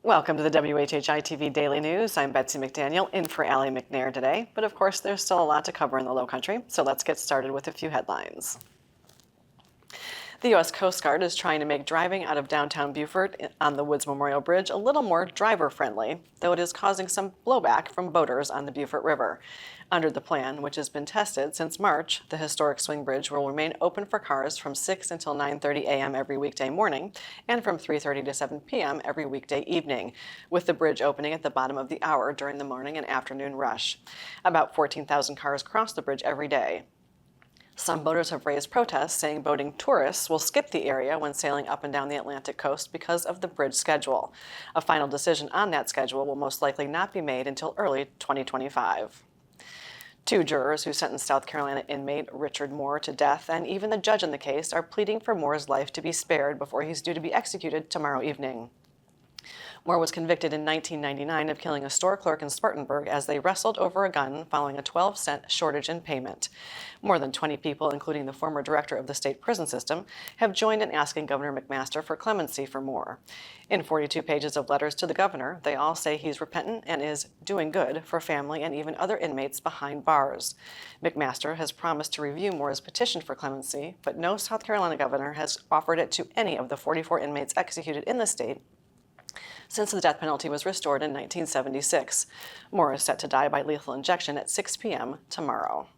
Welcome to the WHHI-TV Daily News. I'm Betsy McDaniel, in for Allie McNair today. But of course, there's still a lot to cover in the Low Country, so let's get started with a few headlines. The U.S. Coast Guard is trying to make driving out of downtown Beaufort on the Woods Memorial Bridge a little more driver-friendly, though it is causing some blowback from boaters on the Beaufort River. Under the plan, which has been tested since March, the historic swing bridge will remain open for cars from 6 until 9:30 a.m. every weekday morning and from 3:30 to 7 p.m. every weekday evening, with the bridge opening at the bottom of the hour during the morning and afternoon rush. About 14,000 cars cross the bridge every day. Some boaters have raised protests, saying boating tourists will skip the area when sailing up and down the Atlantic coast because of the bridge schedule. A final decision on that schedule will most likely not be made until early 2025. Two jurors who sentenced South Carolina inmate Richard Moore to death, and even the judge in the case, are pleading for Moore's life to be spared before he's due to be executed tomorrow evening. Moore was convicted in 1999 of killing a store clerk in Spartanburg as they wrestled over a gun following a 12-cent shortage in payment. More than 20 people, including the former director of the state prison system, have joined in asking Governor McMaster for clemency for Moore. In 42 pages of letters to the governor, they all say he's repentant and is doing good for family and even other inmates behind bars. McMaster has promised to review Moore's petition for clemency, but no South Carolina governor has offered it to any of the 44 inmates executed in the state since the death penalty was restored in 1976. Moore is set to die by lethal injection at 6 p.m. tomorrow.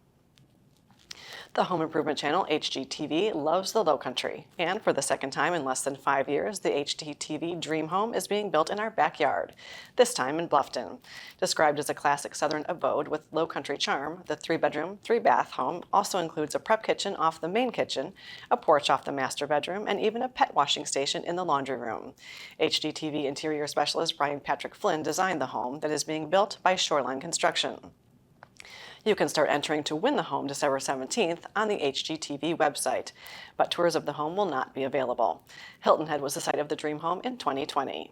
The home improvement channel HGTV loves the Low Country, and for the second time in less than 5 years, the HGTV Dream Home is being built in our backyard, this time in Bluffton. Described as a classic Southern abode with Low Country charm, the 3-bedroom, 3-bath home also includes a prep kitchen off the main kitchen, a porch off the master bedroom, and even a pet washing station in the laundry room. HGTV interior specialist Brian Patrick Flynn designed the home that is being built by Shoreline Construction. You can start entering to win the home December 17th on the HGTV website, but tours of the home will not be available. Hilton Head was the site of the dream home in 2020.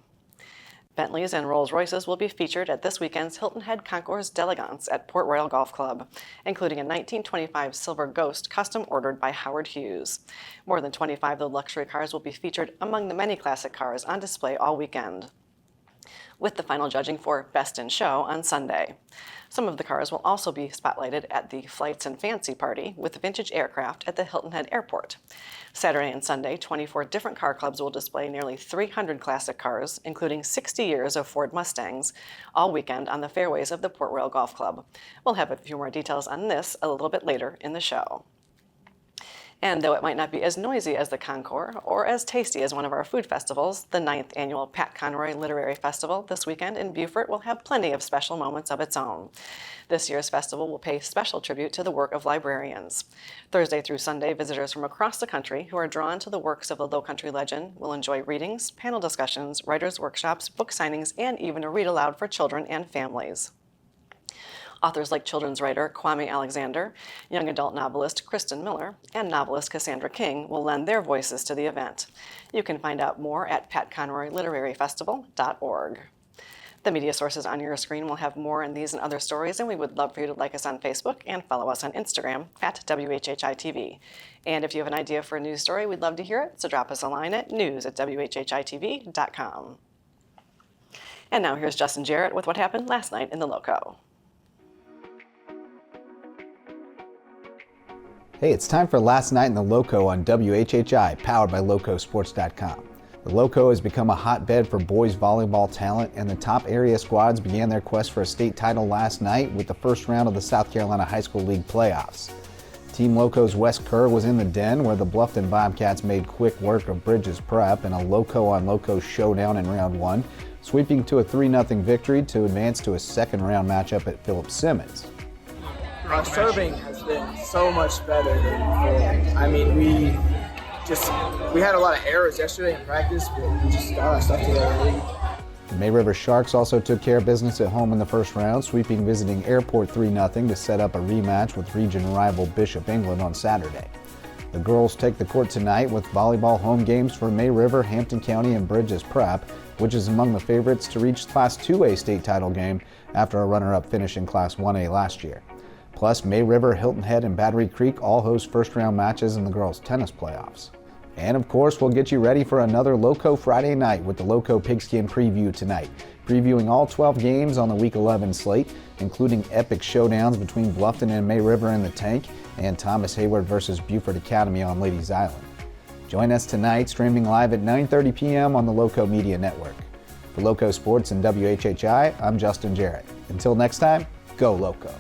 Bentleys and Rolls-Royces will be featured at this weekend's Hilton Head Concours d'Elegance at Port Royal Golf Club, including a 1925 Silver Ghost custom ordered by Howard Hughes. More than 25 of the luxury cars will be featured among the many classic cars on display all weekend, with the final judging for Best in Show on Sunday. Some of the cars will also be spotlighted at the Flights and Fancy Party with vintage aircraft at the Hilton Head Airport. Saturday and Sunday, 24 different car clubs will display nearly 300 classic cars, including 60 years of Ford Mustangs, all weekend on the fairways of the Port Royal Golf Club. We'll have a few more details on this a little bit later in the show. And though it might not be as noisy as the Concours or as tasty as one of our food festivals, the 9th annual Pat Conroy Literary Festival this weekend in Beaufort will have plenty of special moments of its own. This year's festival will pay special tribute to the work of librarians. Thursday through Sunday, visitors from across the country who are drawn to the works of the Low Country legend will enjoy readings, panel discussions, writers' workshops, book signings, and even a read aloud for children and families. Authors like children's writer Kwame Alexander, young adult novelist Kristen Miller, and novelist Cassandra King will lend their voices to the event. You can find out more at patconroyliteraryfestival.org. The media sources on your screen will have more on these and other stories, and we would love for you to like us on Facebook and follow us on Instagram at WHHI-TV. And if you have an idea for a news story, we'd love to hear it, so drop us a line at news@WHHITV.com. And now here's Justin Jarrett with what happened last night in the Loco. Hey, it's time for Last Night in the Loco on WHHI, powered by LocoSports.com. The Loco has become a hotbed for boys volleyball talent, and the top area squads began their quest for a state title last night with the first round of the South Carolina High School League playoffs. Team Loco's Wes Kerr was in the den, where the Bluffton Bobcats made quick work of Bridges Prep in a Lowco-on-Lowco showdown in round 1, sweeping to a 3-0 victory to advance to a second-round matchup at Philip Simmons. Our serving has been so much better than before. I mean, we had a lot of errors yesterday in practice, but we just got our stuff together. The May River Sharks also took care of business at home in the first round, sweeping visiting Airport 3-0 to set up a rematch with region rival Bishop England on Saturday. The girls take the court tonight with volleyball home games for May River, Hampton County, and Bridges Prep, which is among the favorites to reach Class 2A state title game after a runner-up finish in Class 1A last year. Plus, May River, Hilton Head, and Battery Creek all host first-round matches in the girls' tennis playoffs. And of course, we'll get you ready for another Lowco Friday night with the Lowco Pigskin Preview tonight, previewing all 12 games on the Week 11 slate, including epic showdowns between Bluffton and May River in the Tank and Thomas Hayward versus Buford Academy on Ladies Island. Join us tonight, streaming live at 9:30 p.m. on the Lowco Media Network. For Lowco Sports and WHHI, I'm Justin Jarrett. Until next time, go Lowco.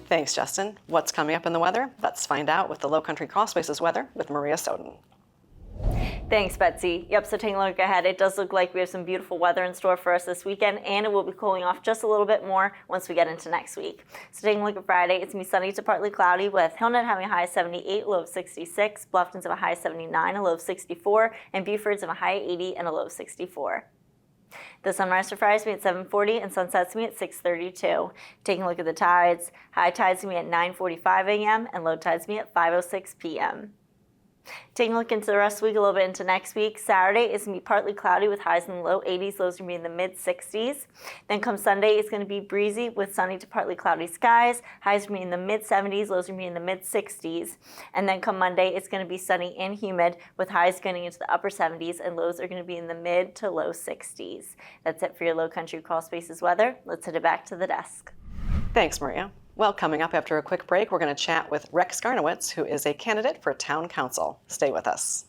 Thanks, Justin. What's coming up in the weather? Let's find out with the Lowcountry Crossbases weather with Maria Soden. Thanks, Betsy. Yep, so taking a look ahead, it does look like we have some beautiful weather in store for us this weekend, and it will be cooling off just a little bit more once we get into next week. So taking a look at Friday, it's going to be sunny to partly cloudy with Hilton Head having a high of 78, low of 66, Bluffton's of a high of 79, a low of 64, and Buford's of a high of 80 and a low of 64. The sunrise for Friday is going to be at 7:40 and sunset's going to be at 6:32. Taking a look at the tides, high tide's going to be at 9:45 a.m. and low tide's going to be at 5:06 p.m. Taking a look into the rest of the week, a little bit into next week, Saturday is going to be partly cloudy with highs in the low 80s, lows going to be in the mid 60s. Then come Sunday, it's going to be breezy with sunny to partly cloudy skies, highs going to be in the mid 70s, lows going to be in the mid 60s. And then come Monday, it's going to be sunny and humid with highs going into the upper 70s and lows are going to be in the mid to low 60s. That's it for your Lowcountry Crawlspaces weather. Let's head it back to the desk. Thanks, Maria. Well, coming up after a quick break, we're going to chat with Rex Garnowitz, who is a candidate for town council. Stay with us.